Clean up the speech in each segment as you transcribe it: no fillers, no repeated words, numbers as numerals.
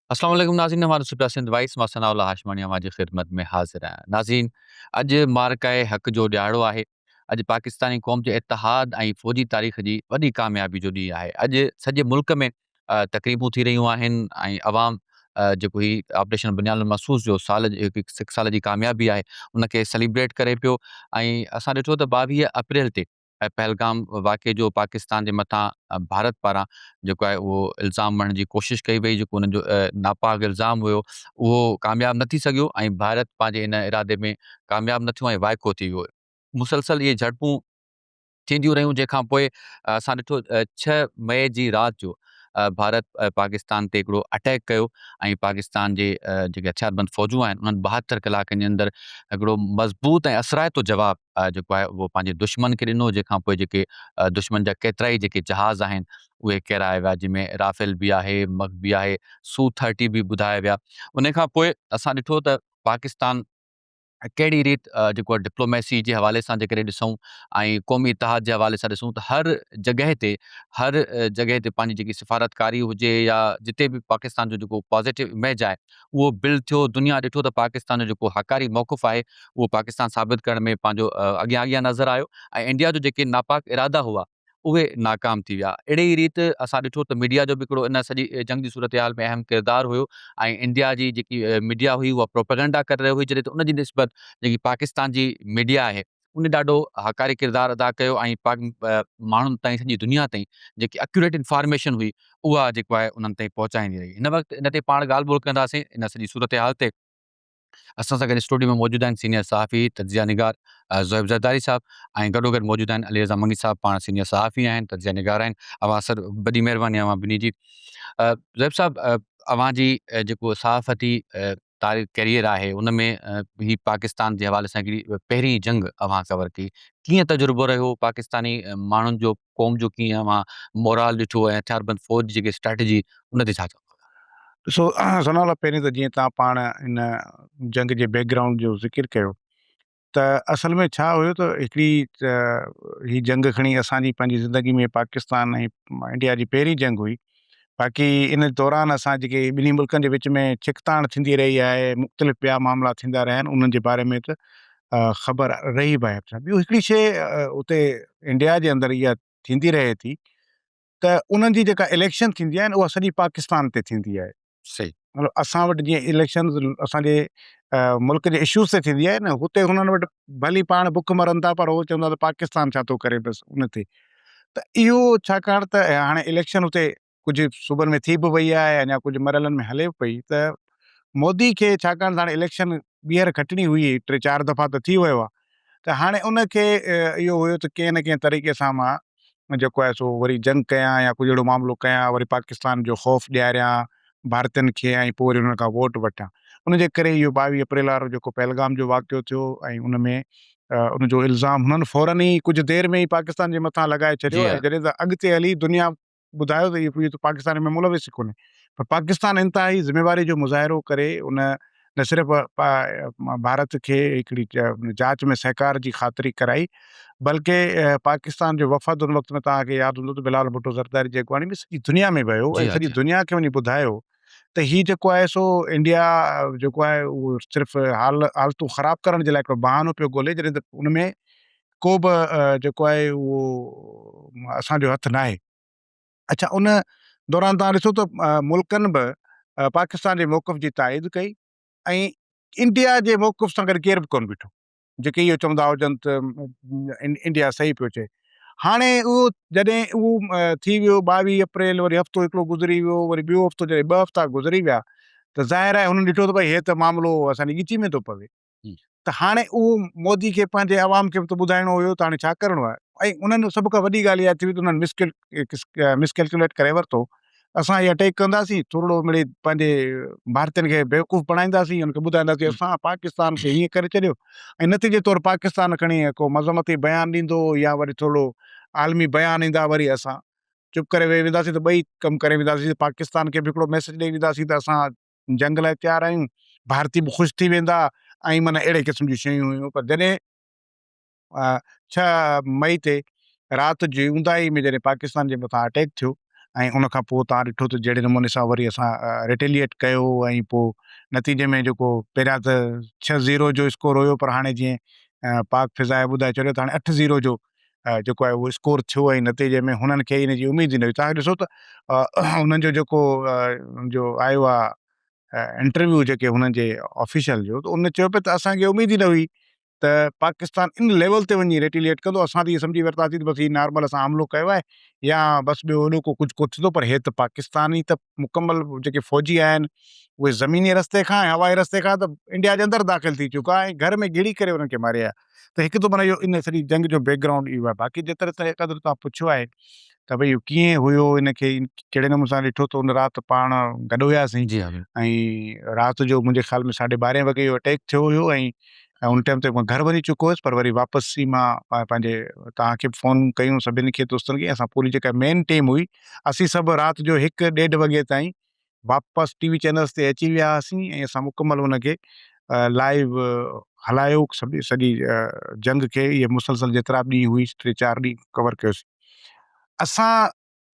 अस्सलाम वालेकुम नाज़रीन, हमारा सुपरा सिंध वाइस मां सनाउल्लाह हाशमानी हमारी ख़िदमत में हाज़िर आहियां। नाज़रीन, अॼु मारकाए हक़ जो ॾियारो आहे। अॼु पाकिस्तानी क़ौम जे इतिहाद ऐं फ़ौजी तारीख़ जी वॾी कामयाबी जो ॾींहुं आहे। अॼु सॼे मुल्क में तक़रीबूं थी रहियूं आहिनि ऐं अवाम जेको ही ऑपरेशन बुनियादुल मक़सूस जो साल जी हिकु हिकु साल जी कामयाबी आहे, उनखे सेलिब्रेट करे पियो। ऐं असां ॾिठो त 22 अप्रैल ते पहलगाम वाक़िए जो पाकिस्तान जे मथां भारत पारां जेको आहे उहो इल्ज़ाम हणण जी कोशिशि कई वई, जेको हुननि जो नापाक इल्ज़ाम हुयो, उहो कामयाबु न थी सघियो ऐं भारत पंहिंजे इन इरादे में कामयाबु न थियो ऐं वाइको थी वियो। मुसलसल इहे झड़पूं थींदियूं रहियूं, जंहिंखां पोइ असां ॾिठो 6 मई जी राति जो भारत पाकिस्तान ते हिकिड़ो अटैक कयो ऐं पाकिस्तान जे जेके हथियारबंद फ़ौजूं आहिनि, उन्हनि 72 कलाकनि जे अंदरि हिकिड़ो मज़बूत ऐं असराइतो जवाबु जेको आहे उहो पंहिंजे दुश्मन खे ॾिनो, जंहिंखां पोइ जेके दुश्मन जा केतिरा ई जेके जहाज़ आहिनि उहे किराए विया, जंहिंमें राफ़ेल बि आहे, मग बि आहे, सू-30 बि ॿुधाया विया। उन खां पोइ असां ॾिठो त पाकिस्तान कहिड़ी रीति जेको आहे डिप्लोमेसी जे हवाले सां जेकॾहिं ॾिसूं ऐं क़ौमी इतिहाद जे हवाले सां ॾिसूं त हर जॻहि ते पंहिंजी जेकी सिफ़ारतकारी हुजे या जिते बि पाकिस्तान जो जेको पॉज़िटिव इमेज आहे उहो बिल्ड थियो। दुनिया ॾिठो त पाकिस्तान जो जेको हकारी मौक़िफ़ आहे उहो पाकिस्तान साबित करण में पंहिंजो अॻियां अॻियां नज़र आयो ऐं इंडिया जो जेके नापाक इरादा हुआ उहे नाकाम थी विया। अहिड़े ई रीति असां ॾिठो त मीडिया जो बि हिकिड़ो इन सॼी जंग जी सूरत-ए-हाल में अहम किरदारु हुयो ऐं इंडिया जी जेकी मीडिया हुई उहा प्रोपेगेंडा करे रही हुई, जॾहिं त उन जी निस्बत जेकी पाकिस्तान जी मीडिया आहे, उन ॾाढो हकारी किरदारु अदा कयो ऐं माण्हुनि ताईं, सॼी दुनिया ताईं जेकी एक्यूरेट इंफॉर्मेशन हुई, उहा जेको आहे उन्हनि ताईं पहुचाईंदी रही। हिन वक़्तु इन ते पाण ॻाल्हि ॿोल कंदासीं, इन सॼी सूरत-ए-हाल ते। असां सां गॾु स्टूडियो में मौजूदु आहिनि सीनियर सहाफ़ी तजिया निगार ज़ोएब ज़रदारी साहब ऐं गॾोगॾु मौजूदु आहिनि अली रज़ा मंगी साहब, पाण सीनियर सहाफ़ी आहिनि, तजिया निगार आहिनि। अवां सर वॾी महिरबानी अवां ॿिन्ही जी। ज़ोएब साहब, अवां जी जेको सहाफ़ती कैरियर आहे उन में ही पाकिस्तान जे हवाले सां हिकिड़ी पहिरीं जंग अवां कवर कई। कीअं तजुर्बो रहियो पाकिस्तानी माण्हुनि जो, क़ौम जो, कीअं अवां मोराल ॾिठो ऐं हथियारबंद फ़ौज जी जेकी स्ट्रेटजी उन ते छा चवंदो? ॾिसो सनाउल्लाह, पहिरीं त जीअं तव्हां पाण इन जंग जे बैकग्राउंड जो ज़िक्र कयो, त असल में छा हुयो त ही जंग खणी असांजी पंहिंजी ज़िंदगी में पाकिस्तान ऐं इंडिया जी पहिरीं जंग हुई। बाक़ी इन दौरान असां जेके ॿिन्ही मुल्कनि जे विच में छिकताण थींदी रही आहे, मुख़्तलिफ़ ॿिया मामला थींदा रहिया आहिनि, उन्हनि जे बारे में त ख़बर रही बि आहे। ॿियो हिकिड़ी शइ उते इंडिया जे अंदरि इहा थींदी रहे थी त उन्हनि जी जेका इलेक्शन थींदी आहे न, उहा सॼी पाकिस्तान ते थींदी आहे। सही। मतिलबु असां वटि जीअं इलेक्शन असांजे मुल्क जे इश्यूज़ ते थींदी आहे न, हुते हुननि वटि भली पाण बुख मरनि था, पर उहो चवंदा त पाकिस्तान छा थो करे बसि उन ते। त इहो छाकाणि त हाणे इलेक्शन हुते कुझु सूबनि में थी बि वई आहे, अञा कुझु मरहलनि में हले बि पई, त मोदी खे छाकाणि त हाणे इलेक्शन ॿीहर खटणी हुई, 3-4 दफ़ा त थी वियो आहे, त हाणे उनखे इहो हुयो त कंहिं न कंहिं तरीक़े सां मां जेको आहे सो वरी जंग कयां या कुझु अहिड़ो मामिलो कयां, वरी पाकिस्तान जो ख़ौफ़ ॾियारियां भारतीयनि खे ऐं पोइ वरी हुननि खां वोट वठां। उनजे करे इहो 22 अप्रैल वारो जेको पहलगाम जो वाक़ियो थियो ऐं उन में उनजो इल्ज़ाम हुननि फ़ौरन ई कुझु देरि में ई पाकिस्तान जे मथां लॻाए छॾियो जी ऐं हा। जॾहिं त अॻिते हली दुनिया ॿुधायो त इहो त पाकिस्तान में मुलविस ई कोन्हे। पर पाकिस्तान इंतिहाई ज़िम्मेवारी जो मुज़ाहिरो करे उन न सिर्फ़ु भारत खे हिकिड़ी जाच में सहकार जी ख़ातिरी कराई, बल्कि पाकिस्तान जो वफ़द उन वक़्त में तव्हांखे यादि हूंदो त बिलाल भुट्टो ज़रदारी जे अॻवानी में सॼी दुनिया में वियो जी ऐं हा, सॼी जी हाँ। दुनिया खे वञी ॿुधायो त हीउ जेको आहे सो इंडिया जेको आहे उहो सिर्फ़ु हालतूं ख़राबु करण जे लाइ हिकिड़ो बहानो पियो ॻोल्हे, जॾहिं त उन में को बि जेको आहे उहो असांजो हथु नाहे। अच्छा, उन दौरान तव्हां ॾिसो त मुल्कनि बि पाकिस्तान जे मौक़िफ़ जी ताईद कई ऐं इंडिया जे मौक़िफ़ सां गॾु केर बि कोन बीठो, जेके इहो चवंदा हुजनि त इंडिया सही पियो चए। हाणे उहो जॾहिं उहो थी वियो 22 अप्रैल, वरी हफ़्तो हिकिड़ो गुज़री वियो, वरी ॿियो हफ़्तो जॾहिं 2 हफ़्ता गुज़री विया, त ज़ाहिर आहे हुननि ॾिठो त भई हे त मामिलो असांजी ॻिची में थो पवे। जी। त हाणे उहो मोदी खे पंहिंजे अवाम खे बि त ॿुधाइणो हुयो त हाणे छा करिणो आहे। ऐं उन्हनि सभ खां वॾी ॻाल्हि इहा थी हुई त उन्हनि मिसकैलकुलेट करे वरितो, असां इहा अटैक कंदासीं, थोरो मिड़ई पंहिंजे भारतीयनि खे बेवकूफ़ बणाईंदासीं, हुनखे ॿुधाईंदासीं असां पाकिस्तान खे हीअं करे छॾियो, ऐं नतीजे तौरु पाकिस्तान खणी को मज़मती बयानु ॾींदो या वरी थोरो आलमी बयानु ईंदा, वरी असां चुप करे वेही वेंदासीं, त ॿई कमु करे वेंदासीं। पाकिस्तान खे बि हिकिड़ो मैसेज ॾेई वेंदासीं त असां जंग लाइ तयारु आहियूं, भारती बि ख़ुशि थी वेंदा ऐं माना अहिड़े क़िस्म जी शयूं हुयूं। पर जॾहिं 6 मई ते राति जी ऊंदाही में जॾहिं पाकिस्तान जे मथां अटैक थियो ऐं उन खां पोइ तव्हां ॾिठो त जहिड़े नमूने सां वरी असां रिटेलिएट कयो ऐं पोइ नतीजे में जेको पहिरियां त 6-0 जो स्कोर हुयो, पर हाणे जीअं पाक फिज़ाए ॿुधाए छॾियो त हाणे 8-0 जो जेको आहे उहो स्कोर थियो ऐं नतीजे में हुननि खे इन जी उमेद ई न हुई। तव्हां ॾिसो त हुननि जो जेको जो आयो आहे इंटरव्यू जेके हुननि जे ऑफिशियल जो, त उन चयो पियो त असांखे उमेद ई न हुई त पाकिस्तान इन लेवल ते वञी रेटिलिएट कंदो। असां त इहे सम्झी वरितासीं त बसि हीउ नॉर्मल असां हमिलो कयो आहे या बसि ॿियो हेॾो कुझु थींदो, पर हे त पाकिस्तानी त मुकमल जेके फ़ौजी आहिनि उहे ज़मीनी रस्ते खां ऐं हवाई रस्ते खां त इंडिया जे अंदरि दाख़िल थी चुका ऐं घर में गिड़ी करे उन्हनि खे मारिया। त हिकु त माना इहो इन सॼी जंग जो बैकग्राउंड इहो आहे। बाक़ी जेतिरे क़दुरु तव्हां पुछियो आहे त भई इहो कीअं हुयो, इनखे कहिड़े नमूने सां ॾिठो त उन राति पाण गॾु हुयासीं जी हाँ, बिल्कुल। ऐं राति जो मुंहिंजे ख़्याल में 12:30 वॻे इहो अटैक थियो हुयो ऐं उन टाइम ते मां घर वञी चुको हुयुसि, पर वरी वापसी मां पंहिंजे तव्हांखे फ़ोन कयूं सभिनी खे दोस्तनि खे। असां पूरी जेका मेन टीम हुई असीं सभु राति जो 1-1:30 वॻे ताईं वापसि टीवी चैनल्स ते अची विया हुआसीं ऐं असां मुकमल हुनखे लाइव हलायो सॼी जंग खे। इहे मुसलसल जेतिरा बि ॾींहं हुई 3-4 ॾींहं कवर कयोसीं। असां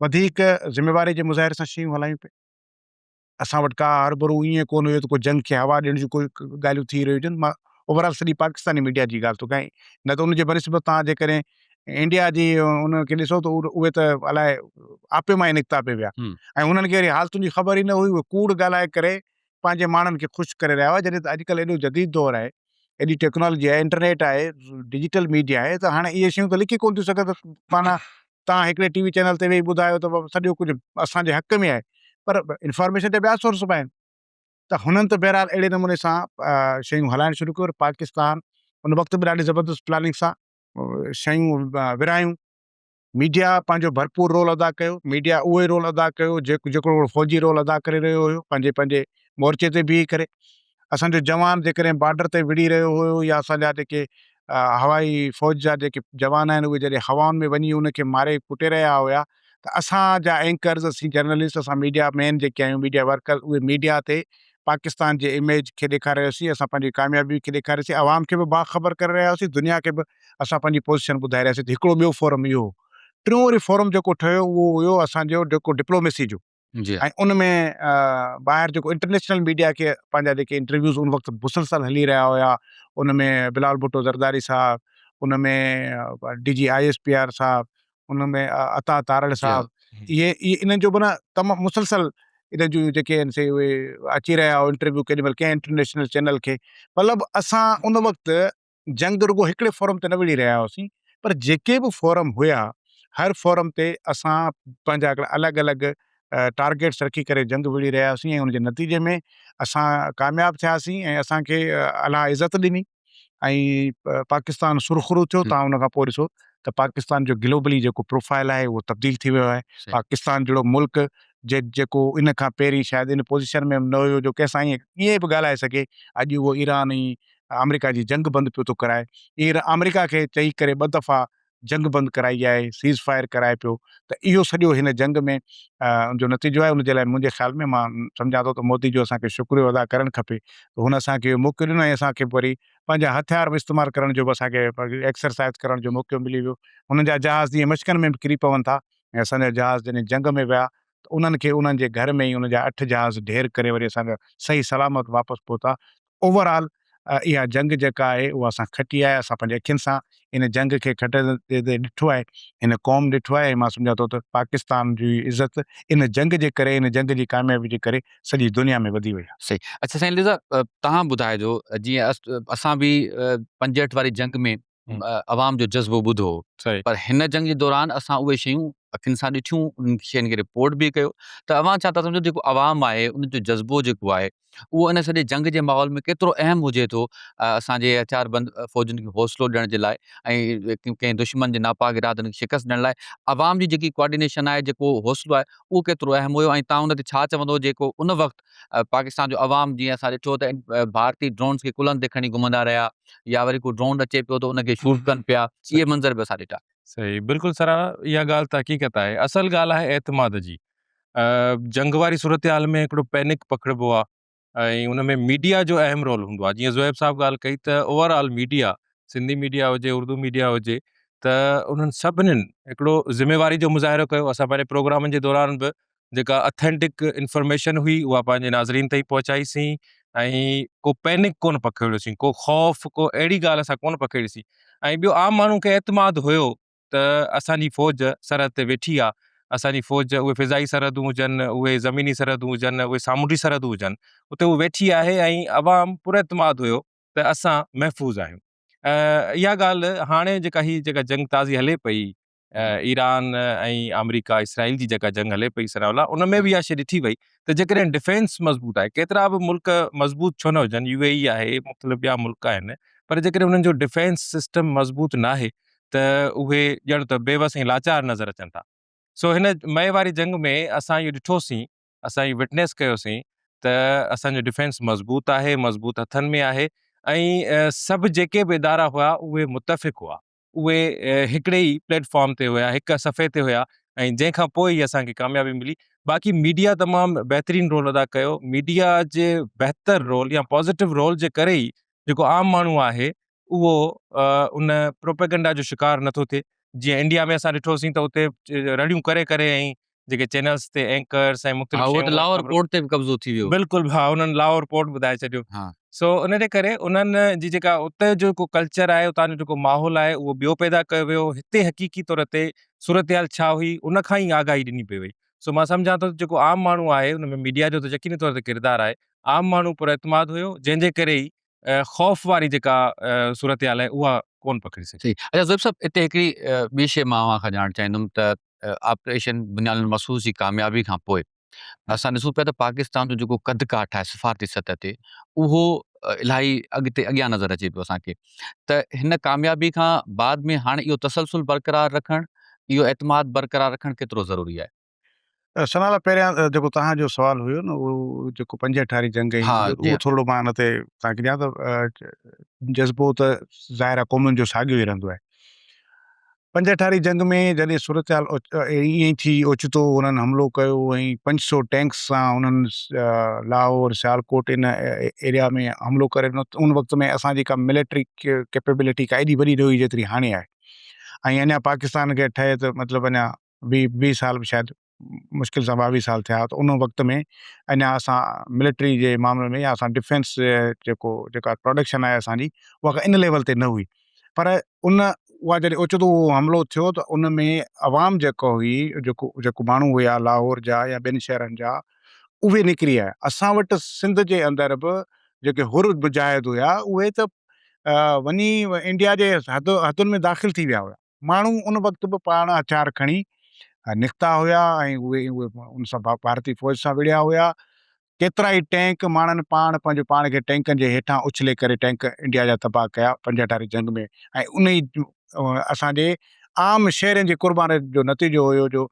वधीक ज़िम्मेवारी जे मुज़ाहिरे सां शयूं हलायूं पिया। असां वटि का हरभरू ईअं कोन हुयो त को जंग खे हवा ॾियण जूं कोई ॻाल्हियूं थी रहियूं हुजनि। मां ओवरऑल सॼी पाकिस्तानी मीडिया जी ॻाल्हि थो कयां, न त उनजे बनिस्बत तव्हां जेकॾहिं इंडिया जी उनखे ॾिसो त उहे त अलाए आपे मां ई निकिता पिए विया हुँ, ऐं उन्हनि खे वरी हालतुनि जी ख़बर ई न हुई। उहे कूड़ ॻाल्हाए करे पंहिंजे माण्हुनि खे ख़ुशि करे रहिया हुआ, जॾहिं त अॼुकल्ह एॾो जदीद दौरु आहे, एॾी टेक्नोलॉजी आहे, इंटरनेट आहे, डिजिटल मीडिया आहे, त हाणे इहे शयूं त लिखी कोन थियूं सघनि। त माना तव्हां हिकिड़े टीवी चैनल ते वेही ॿुधायो त सॼो कुझु असांजे हक़ में आहे, पर इंफॉर्मेशन ते ॿिया सोर्स बि आहिनि। त हुननि त बहरहाल अहिड़े नमूने सां शयूं हलाइणु शुरू कयो। पाकिस्तान उन वक़्तु बि ॾाढी ज़बरदस्त प्लानिंग सां शयूं विरायूं। मीडिया पंहिंजो भरपूर रोल अदा कयो। मीडिया उहो ई रोल अदा कयो जेको फ़ौजी रोल अदा करे रहियो हुयो, पंहिंजे पंहिंजे मोर्चे ते बीही करे। असांजो जवान जेकॾहिं बॉर्डर ते विड़ी रहियो हुयो या असांजा जेके हवाई फ़ौज जा जेके जवान आहिनि उहे जॾहिं हवाउनि में वञी उनखे मारे कुटे रहिया हुया, त असांजा एंकर्स, असीं जर्नलिस्ट, असां मीडिया मैन जेके आहियूं, मीडिया वर्कर, उहे मीडिया ते पाकिस्तान जे इमेज खे ॾेखारियोसीं। असां पंहिंजी कामयाबी खे ॾेखारियोसीं, आवाम खे बि बाख़बर करे रहिया हुआसीं, दुनिया खे बि असां पंहिंजी पोज़ीशन ॿुधाए रहियासीं। हिकिड़ो ॿियो फोरम इहो हो। टियों वरी फोरम जेको ठहियो उहो हुयो असांजो जेको डिप्लोमेसी जो, जी हाँ, ऐं उन में ॿाहिरि जेको इंटरनेशनल मीडिया खे पंहिंजा जेके इंटरव्यूज़ उन वक़्तु मुसलसल हली रहिया हुया, उन में बिलाल भुट्टो ज़रदारी साहब, उन में DG ISPR साहब, उन में अता तारड़ जी हाँ, साहब, इहे इन्हनि जो माना तमामु मुसलसल इन्हनि जूं जेके आहिनि से उहे अची रहिया हुआ इंटरव्यू केॾी महिल कंहिं इंटरनेशनल चैनल खे। मतिलबु असां उन वक़्तु जंग रुॻो हिकिड़े फोरम ते न विड़ी रहिया हुआसीं, पर जेके बि फोरम हुया हर फोरम ते असां पंहिंजा हिकिड़ा अलॻि अलॻि टारगेट्स रखी करे जंग विड़ी रहिया हुआसीं ऐं उनजे नतीजे में असां कामयाबु थियासीं ऐं असांखे अलाह इज़त ॾिनी ऐं पाकिस्तान सुरख़ुरू थियो। हुँ, तव्हां उन खां पोइ ॾिसो त पाकिस्तान जो ग्लोबली जेको प्रोफाइल आहे उहो तब्दील थी वियो आहे। सही, पाकिस्तान जहिड़ो मुल्क जेको इन खां पहिरीं शायदि इन पोज़ीशन में न हुयो जो कंहिंसां ईअं बि ॻाल्हाए सघे। अॼु उहो ईरान ऐं अमेरिका जी जंग बंदि पियो थो कराए। अमेरिका खे चई करे 2 दफ़ा जंग बंदि कराई आहे, सीज़ फायर कराए पियो। त इहो सॼो हिन जंग में जो नतीजो आहे, उनजे लाइ मुंहिंजे ख़्याल में मां सम्झां थो त मोदी जो असांखे शुक्रियो अदा करणु खपे। त हुन असांखे इहो मौक़ो ॾिनो ऐं असांखे वरी पंहिंजा हथियार बि इस्तेमालु करण जो बि असांखे एक्सरसाइज़ करण जो मौक़ो मिली वियो। हुननि जा जहाज़ जीअं मशकनि में बि किरी पवनि था ऐं असांजा जहाज़ जॾहिं जंग में विया त उन्हनि खे उन्हनि जे घर में ई उन जा 8 जहाज़ ढेर करे वरी असांजा सही सलामत वापसि पहुता। ओवरऑल इहा जंग जेका आहे उहा असां खटी आहे। असां पंहिंजे अखियुनि सां इन जंग खे खटंदे ॾिठो आहे, हिन क़ौम ॾिठो आहे ऐं मां सम्झां थो त पाकिस्तान जी इज़त इन जंग जे करे, इन जंग जी कामयाबी जे करे सॼी दुनिया में वधी वई आहे। सही। अच्छा साईं लिज़ा, तव्हां ॿुधाइजो, जीअं असां बि 65 वारी जंग में हुँ, अवाम जो जज़्बो ॿुधो, सही। पर हिन जंग जे दौरान असां उहे शयूं अखियुनि सां ॾिठियूं, उन्हनि शयुनि खे रिपोर्ट बि कयो। त अव्हां छा था सम्झो जेको अवाम आहे, उन जो जज़्बो जेको आहे, उहो इन सॼे जंग जे माहौल में केतिरो अहम हुजे थो असांजे हथियारबंद फ़ौजियुनि खे हौसलो ॾियण जे लाइ ऐं कंहिं दुश्मन जे नापाक इरादनि खे शिकस्त ॾियण लाइ अवाम जी जेकी कोऑर्डिनेशन आहे, जेको हौसलो आहे, उहो केतिरो अहम हुयो ऐं तव्हां उन ते छा चवंदो जेको उन वक़्तु पाकिस्तान जो अवाम, जीअं असां ॾिठो त भारतीय ड्रोन्स खे कुल्हनि ते खणी घुमंदा रहिया, या वरी को ड्रोन अचे पियो त उनखे शूट कनि पिया, इहे मंज़र बि असां ॾिठा। सही, बिल्कुलु सराहना। इहा ॻाल्हि त हक़ीक़त आहे। असल ॻाल्हि आहे एतमाद जी। जंग वारी सूरत-हाल में हिकिड़ो पैनिक पकिड़िबो आहे ऐं उन में मीडिया जो अहम रोल हूंदो आहे। जीअं ज़ुहैब साहब ॻाल्हि कई त ओवरऑल मीडिया, सिंधी मीडिया हुजे, उर्दू मीडिया हुजे, त उन्हनि सभिनीनि हिकिड़ो ज़िमेवारी जो मुज़ाहिरो कयो। असां पंहिंजे प्रोग्रामनि जे दौरान बि जेका अथेंटिक इंफॉर्मेशन हुई उहा पंहिंजे नाज़रीन ताईं पहुचाईसीं ऐं को पैनिक कोन पकड़ियोसीं, को ख़ौफ़, को अहिड़ी ॻाल्हि असां कोन पकड़ीसीं। ऐं ॿियो आम माण्हू खे एतमाद हुयो त असांजी फ़ौज सरहद ते वेठी आहे, असांजी फ़ौज उहे फ़िज़ाई सरहदूं हुजनि, उहे ज़मीनी सरहदूं हुजनि, उहे सामूंडी सरहदूं हुजनि, उते उहे वेठी आहे ऐं अवाम पुरएतमाद हुयो त असां महफ़ूज़ आहियूं। इहा ॻाल्हि हाणे जेका जंग ताज़ी हले पई, ईरान ऐं अमेरिका इसराइल जी जेका जंग हले पई सनाउल्ला, उन में बि इहा शइ ॾिठी वई त जेकॾहिं डिफेंस मज़बूत आहे, केतिरा बि मुल्क मज़बूत छो न हुजनि, यूएई आहे, मुख़्तलिफ़ ॿिया मुल्क आहिनि, पर जेकॾहिं उन्हनि जो डिफेंस सिस्टम मज़बूत नाहे त उहे ॼण त बेवस ऐं लाचार नज़र अचनि था। सो हिन मए वारी जंग में असां इहो ॾिठोसीं, असां इहो विटनेस कयोसीं त असांजो डिफेंस मज़बूत आहे, मज़बूत हथनि में आहे ऐं सभु जेके बि इदारा हुआ उहे मुतफ़िक़ हुआ, उहे हिकिड़े ई प्लेटफॉर्म ते हुया, हिक सफ़े ते हुया ऐं जंहिंखां पोइ ई असांखे कामयाबी मिली। बाक़ी मीडिया तमामु बहितरीनु रोल अदा कयो। मीडिया जे बहितर रोल या पॉज़िटिव रोल जे करे ई जेको आम माण्हू आहे उहो उन प्रोपेगेंडा जो शिकार नथो थिए। जीअं इंडिया में असां ॾिठोसीं त उते रड़ियूं करे करे ऐं जेके चैनल्स ते एंकर्स ऐं हा, मुख़्तलिफ़ उहो त शयूं लाहौर ख़बरूं, कोर्ट ते बि कब्ज़ो थी वियो। बिल्कुलु हा, उन्हनि लाहौर पोर्ट ॿुधाए छॾियो। हा, सो उन जे करे उन्हनि जी जेका उते जो जेको कल्चर आहे, उतां जो जेको माहौल आहे, उहो ॿियो पैदा कयो वियो। हिते हक़ीक़ी तौर ते सूरत-हाल छा हुई, उन खां ई आगाही ॾिनी पई वई। सो मां सम्झां थो जेको आम माण्हू आहे, उन में मीडिया जो त यकीनी तौर ते किरदारु आहे। आम माण्हू पुरएतमाद हुयो, जंहिंजे करे ई ख़ौफ़ वारी जेका सूरत-हाल आहे, उहा कोन पकिड़ी सघी। सही। अच्छा ज़ुबैर साहब, हिते हिकिड़ी ॿी शइ मां अव्हां खां ॼाणणु चाहींदुमि त ऑपरेशन बुनियादुल मसूस जी कामयाबी खां पोइ असां ॾिसूं पिया त पाकिस्तान जो जेको कद काठ आहे सिफ़ारती सतह ते, उहो इलाही अॻियां नज़र अचे पियो असांखे। त हिन कामयाबी खां बाद में हाणे इहो तसलसल बरक़रार रखणु, इहो एतमाद बरक़रार रखणु केतिरो ज़रूरी आहे? सनाला पहिरियां जेको तव्हांजो सुवालु हुयो न, उहो जेको 35 जंग हा, जी, जी उहो थोरो मां हिन ते तव्हांखे ॾियां त जज़्बो त ज़ाहिर आहे क़ौमुनि जो साॻियो ई रहंदो आहे। 35 जंग में जॾहिं सूरत-हाल ईअं ई थी, ओचितो उन्हनि हमलो कयो ऐं 500 टैंक्स सां उन्हनि लाहौर, सियालकोट इन एरिया में हमलो करे ॾिनो। उन वक़्त में असांजी का मिलिट्री कैपेबिलिटी का एॾी वॾी न हुई जेतिरी हाणे आहे। ऐं अञा पाकिस्तान खे ठहे त मतिलबु अञा 20 साल बि शायदि मुश्किल सां 22 साल थिया। त उन वक़्त में अञा असां मिलिट्री जे मामले में या असां डिफेंस जेका प्रोडक्शन आहे असांजी, उहा इन लेवल ते न हुई। पर उहा जॾहिं ओचितो उहो हमिलो थियो त उन में अवाम जेको हुई, जेको माण्हू हुया लाहौर जा या ॿियनि शहरनि जा, उहे निकिरी आया। असां वटि सिंध जे अंदरि बि जेके हुर मुजाहिद हुया, उहे त वञी इंडिया जे हथुनि में दाख़िल थी विया हुया। माण्हू उन वक़्तु बि पाण हथियार खणी निकिता हुया ऐं उहे उन सां भारतीय फ़ौज सां विढ़िया हुया। केतिरा ई टैंक माण्हुनि पंहिंजो पाण खे टैंकनि जे हेठां उछले करे टैंक इंडिया जा तबाह कया 35 जंग में। ऐं उन ई असांजे आम शहरनि जी कुर्बानी जो नतीजो हुयो जो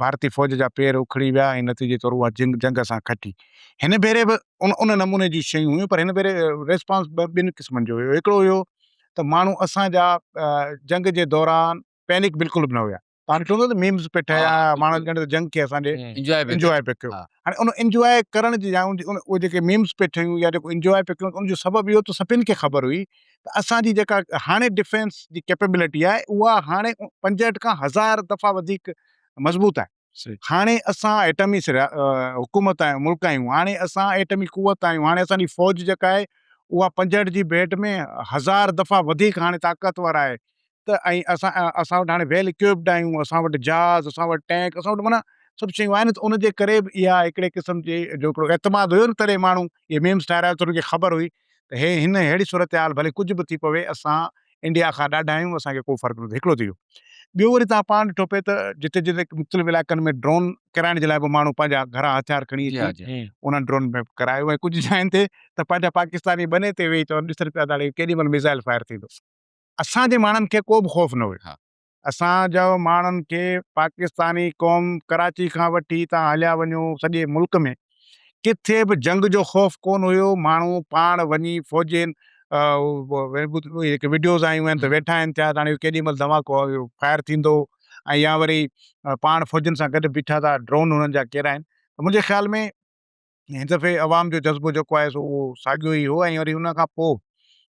भारतीय फ़ौज जा पेर उखड़ी विया ऐं नतीजे तौरु उहा जंग असां खटी। हिन भेरे बि उन नमूने जी शयूं हुयूं, पर हिन भेरे रिस्पॉन्स ॿिनि क़िस्मनि जो हुयो। हिकिड़ो हुयो त माण्हू असांजा जंग जे दौरान पैनिक बिल्कुलु बि न हुया। तव्हां ॾिठो हूंदो त मीम्स पिए ठहिया, माण्हू ॼण त जंग खे असांजे इंजॉय पिया इंजॉय कनि। पिया कयो। हा, हाणे उन इंजॉय करण जी या उहे जेके मीम्स पिए ठहियूं या जेको इंजॉय पिए कयूं, उनजो सबबु इहो त सभिनि खे ख़बर हुई त असांजी जेका हाणे डिफेंस जी कैपेबिलिटी आहे, उहा हाणे 65 खां 1000 दफ़ा वधीक मज़बूत आहे। सही। हाणे असां एटमी हुकूमत आहियूं, मुल्क आहियूं। हाणे असां एटमी क़ुवत आहियूं। हाणे असांजी फ़ौज जेका आहे उहा 65 जी भेट में 1000 दफ़ा वधीक हाणे ताक़तवर आहे। त ऐं असां वटि हाणे वेल इक्विप्ड आहियूं, असां वटि जहाज़, असां वटि टैंक, असां वटि माना सभु शयूं आहिनि। त उन जे करे बि इहा हिकिड़े क़िस्म जी जो हिकिड़ो एतमाद हुयो न, तॾहिं माण्हू इहे मीम्स ठाहिरायो त उनखे ख़बर हुई त हिन अहिड़ी सूरत हाल भले कुझु बि थी पवे, असां इंडिया खां ॾाढा आहियूं, असांखे को फ़र्क़ु न थियो। हिकिड़ो थी वियो। ॿियो वरी तव्हां पाण ॾिठो पिए त जिते जिते मुख़्तलिफ़ इलाइक़नि में ड्रोन कराइण जे लाइ बि माण्हू पंहिंजा घरां हथियार खणी जी अची हा, जी हा। उन्हनि ड्रोन में करायो। ऐं कुझु जाइनि ते त पंहिंजा पाकिस्तानी बने ते वेही चवनि ॾिसनि पिया त केॾी महिल मिज़ाइल फायर थींदो। असांजे माण्हुनि खे को बि ख़ौफ़ न हुयो। हा, असांजो माण्हुनि खे पाकिस्तानी क़ौम कराची खां वठी तव्हां हलिया वञो सॼे मुल्क में किथे बि जंग जो ख़ौफ़ कोन हुयो। माण्हू पाण वञी फ़ौजियुनि जेके वीडियोज़ आयूं आहिनि त वेठा आहिनि थिया त हाणे केॾी महिल धमाको फायर थींदो। ऐं या वरी पाण फ़ौजियुनि सां गॾु बीठा था, ड्रोन हुननि जा कहिड़ा आहिनि। त मुंहिंजे ख़्याल में हिन दफ़े अवाम जो जज़्बो जेको आहे सो उहो साॻियो ई हो। ऐं वरी हुन खां पोइ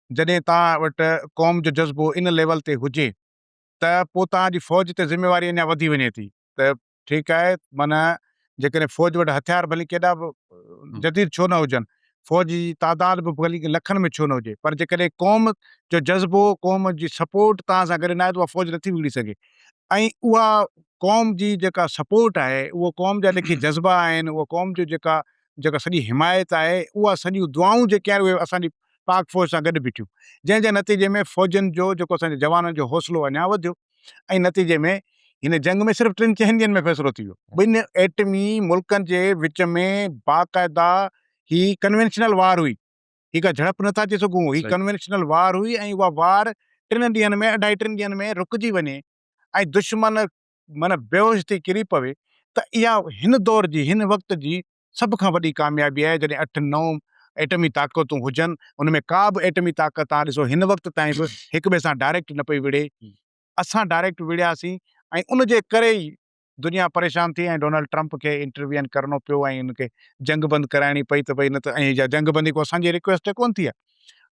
जॾहिं तव्हां वटि क़ौम जो जज़्बो इन लेवल ते हुजे त पोइ तव्हांजी फ़ौज ते ज़िम्मेवारी अञा वधी वञे थी त ठीकु आहे, माना जेकॾहिं फ़ौज वटि हथियार भली केॾा बि जदीद छो न हुजनि, फ़ौज जी तादाद बि भली लखनि में छो न हुजे, पर जेकॾहिं क़ौम जो जज़्बो, क़ौम जी सपोर्ट तव्हां सां गॾु न आहे त उहा फ़ौज नथी विढ़ी सघे। ऐं उहा क़ौम जी जेका सपोर्ट आहे, उहो क़ौम जा जेके जज़्बा आहिनि, उहा क़ौम जो जेका जेका सॼी हिमायत आहे, उहा सॼियूं दुआऊं जेके आहिनि उहे असांजी पाक फ़ौज सां गॾु बीठियूं, जंहिंजे नतीजे में फ़ौजियुनि जो जेको असांजे जवाननि जो हौसलो अञा वधियो ऐं नतीजे में हिन जंग में सिर्फ़ु 3-4 ॾींहंनि में फ़ैसिलो थी वियो। ॿिनि एटमी मुल्कनि जे विच में बाक़ाइदा ही कन्वेंशनल वार हुई, ही का झड़प नथा चई सघूं, ही सही। कन्वेंशनल वार हुई ऐं उहा वार 3 ॾींहंनि में, 2.5-3 ॾींहंनि में रुकिजी वञे ऐं दुश्मन माना बेहोश थी किरी पवे, त इहा हिन दौर जी, हिन वक़्त जी सभ खां वॾी कामयाबी आहे। जॾहिं 8-9 एटमी ताक़तूं हुजनि, उन में का बि एटमी ताक़त तव्हां ॾिसो हिन वक़्त ताईं बि हिक ॿिए सां डायरेक्ट न पई विढ़े, असां डायरेक्ट विढ़ियासीं ऐं उन जे करे ई दुनिया परेशान थी ऐं डोनाल्ड ट्रंप खे इंटरवियन करिणो पियो ऐं उनखे जंग बंदि कराइणी पई त भई न त, ऐं इहा जंग बंदी को असांजी रिक्वेस्ट ते कोन थी आहे।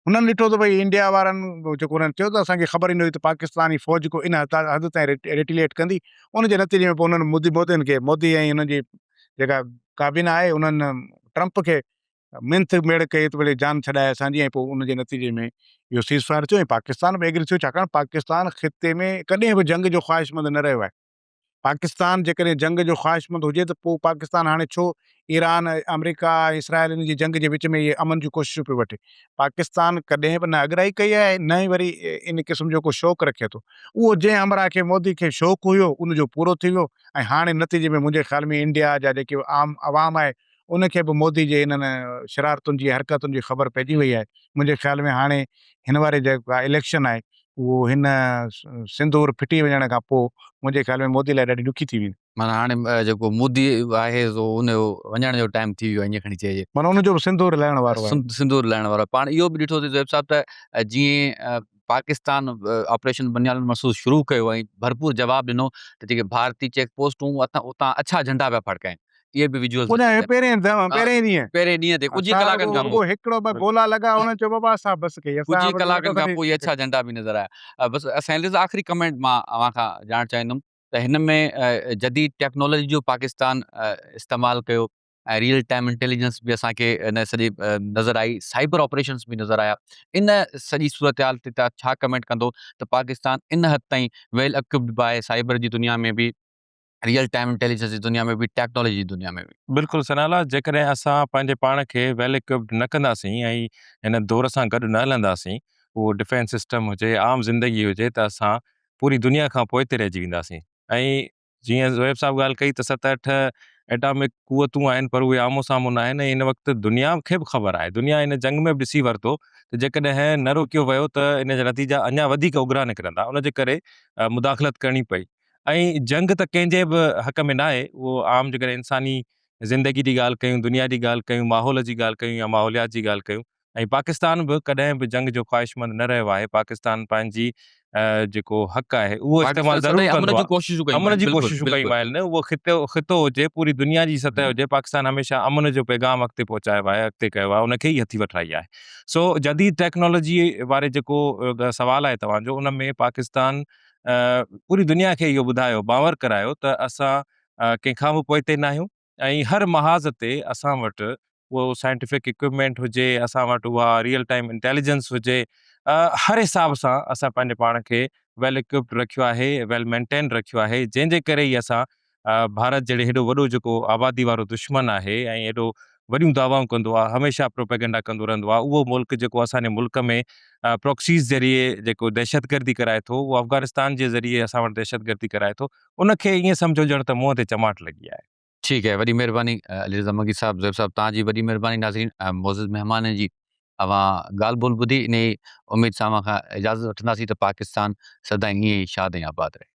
हुननि ॾिठो त भई इंडिया वारनि जेको हुननि चयो त असांखे ख़बर ई न हुई त पाकिस्तानी फ़ौज को इन हद ताईं रिटिलिएट कंदी। उन जे नतीजे में पोइ हुननि मोदियुनि खे, मोदी ऐं हुननि जी जेका काबीना आहे, उन्हनि ट्रंप खे मिंथ मेड़ कई त भले जान छॾाए असांजी, ऐं पोइ उन जे नतीजे में इहो सीज़ फायर थियो ऐं पाकिस्तान बि एग्री थियो, छाकाणि पाकिस्तान ख़िते में कॾहिं बि जंग जो ख़्वाहिशमंद न रहियो आहे। पाकिस्तान जेकॾहिं जंग जो ख़्वाहिशमंद हुजे त पोइ पाकिस्तान हाणे छो ईरान, अमेरिका, इसराइल इन जी जंग जे विच में इहे अमन जूं कोशिशूं पियो वठे। पाकिस्तान कॾहिं बि न अॻिराई कई आहे, न ई वरी इन क़िस्म जो को शौक़ु रखे थो। उहो जंहिं हमराह खे मोदी खे शौक़ु हुयो उनजो पूरो थी वियो ऐं हाणे नतीजे में मुंहिंजे ख़्याल में इंडिया जा जेके आम अवाम आहे, उनखे बि मोदी जे इन्हनि शरारतुनि जी, हरकतुनि जी ख़बर पइजी वई आहे। मुंहिंजे ख़्याल में हाणे हिन वारे जेका इलेक्शन आहे, उहो हिन सिंदूर फिटी वञण खां पोइ मुंहिंजे ख़्याल में मोदी लाइ ॾाढी ॾुखी थी वेंदी। माना हाणे जेको मोदी आहे सो उनजो वञण जो टाइम थी वियो आहे, ईअं खणी चइजे। माना उनजो बि सिंदूर लहण वारो आहे। सिंदूर लाइण वारो। पाण इहो बि ॾिठोसीं ज़ोएब साहब त जीअं पाकिस्तान ऑपरेशन बनियाल महसूस शुरू कयो ऐं भरपूर जवाब ॾिनो त जेके भारतीय चेक पोस्टूं उतां अछा झंडा पिया फड़काइनि। इहे बि विजुअल्स उन पहिरें ॾींहं पहिरें ॾींहं ते कुझु ई असां कलाकनि खां रुॻो पोइ हिकिड़ो ॿ गोला लॻा, हुननि चयो बाबा असां बसि कई, कुझु ई असां कलाकनि खां पोइ इहे अछा झंडा बि नज़र आया। बसि असांजे आख़िरी कमेंट मां अव्हां खां ॼाणणु चाहींदुमि त हिन में जदीद टेक्नोलॉजी जो पाकिस्तान इस्तेमालु कयो ऐं रियल टाइम इंटेलिजेंस बि असांखे इन सॼी नज़र आई, साइबर ऑपरेशन्स बि नज़र आया। इन सॼी सूरत हाल ते तव्हां छा कमेंट कंदो त पाकिस्तान इन हद ताईं वेल इक्विप्ड बि आहे, साइबर जी दुनिया में बि, रियल टाइम इंटेलिजेंस जी दुनिया में बि, टेक्नोलॉजी जी दुनिया में बि? बिल्कुलु सनाला, जेकॾहिं असां पंहिंजे पाण खे वेल इक्विप्ड न कंदासीं ऐं हिन दौर सां गॾु न हलंदासीं, उहो डिफेंस सिस्टम हुजे, आम ज़िंदगी हुजे, त असां पूरी दुनिया खां पोइ ते रहिजी वेंदासीं। ऐं जीअं ज़ोएब साहब ॻाल्हि कई त 7-8 एटॉमिक क़ुवतूं आहिनि, पर उहे आम्हूं साम्हूं न आहिनि। ऐं हिन वक़्तु दुनिया खे बि ख़बर आहे, दुनिया हिन जंग में बि ॾिसी वरितो त जेकॾहिं न रोकियो वियो त इन जा नतीजा अञा वधीक उघरा निकिरंदा। उनजे करे मुदाख़लत करणी पई। ऐं जंग त कंहिंजे बि हक़ में न आहे, उहो आम जेकॾहिं इंसानी ज़िंदगी जी ॻाल्हि कयूं, दुनिया जी ॻाल्हि कयूं, माहौल जी ॻाल्हि कयूं या माहौलियात जी ॻाल्हि कयूं, ऐं पाकिस्तान बि कॾहिं बि जंग जो ख़्वाहिशमंद न रहियो आहे। पाकिस्तान पंहिंजी जेको हक़ आहे उहो इस्तेमालु ज़रूरु सदाईं अमन कंदो जूं आहे। कोशिशूं कयूं अमन आहिनि, जी बिल्कुलु कोशिशूं कयूं बिल्कुलु। आहिनि, उहो ख़ितो हुजे, पूरी दुनिया जी सतह हुजे, पाकिस्तान हमेशह अमन जो पैगाम अॻिते पहुचायो आहे, अॻिते कयो आहे, उनखे ई हथी वठाई आहे। सो जदीद टेक्नोलॉजी वारे जेको सवाल आहे तव्हांजो, उन में पाकिस्तान पूरी दुनिया खे इहो ॿुधायो, बावर करायो त असां कंहिंखां बि पोइते न आहियूं ऐं हर महाज़ ते असां वटि उहो साइंटिफिक इक्विपमेंट हुजे, असां वटि उहा रियल टाइम इंटेलिजेंस हुजे, हर हिसाब सां असां पंहिंजे पाण खे वेल इक्विप्ड रखियो आहे, वेल मेंटेन रखियो आहे, जंहिंजे करे ई असां भारत जहिड़े हेॾो वॾो जेको आबादी वारो दुश्मन आहे ऐं हेॾो वॾियूं दावाऊं कंदो आहे, हमेशह प्रोपेगेंडा कंदो रहंदो आहे, उहो मुल्क जेको असांजे मुल्क में प्रॉक्सीज़ ज़रिए जेको दहशतगर्दी कराए थो, उहो अफ़गानिस्तान जे ज़रिए असां वटि दहशतगर्दी कराए थो, उनखे ईअं सम्झो ॼण त मुंहं ते चमाट लॻी आहे। ठीकु है, वॾी महिरबानी अली रज़ा मगी साहब, ज़ोएब साहब, तव्हांजी वॾी महिरबानी। नाज़रीन, मोज़िज़ महिमान जी अवां ॻाल्हि ॿोल ॿुधी, इन उमेद सां अव्हां खां इजाज़त वठंदासीं त पाकिस्तान सदाईं ईअं ई शाद ऐं आबाद रहे।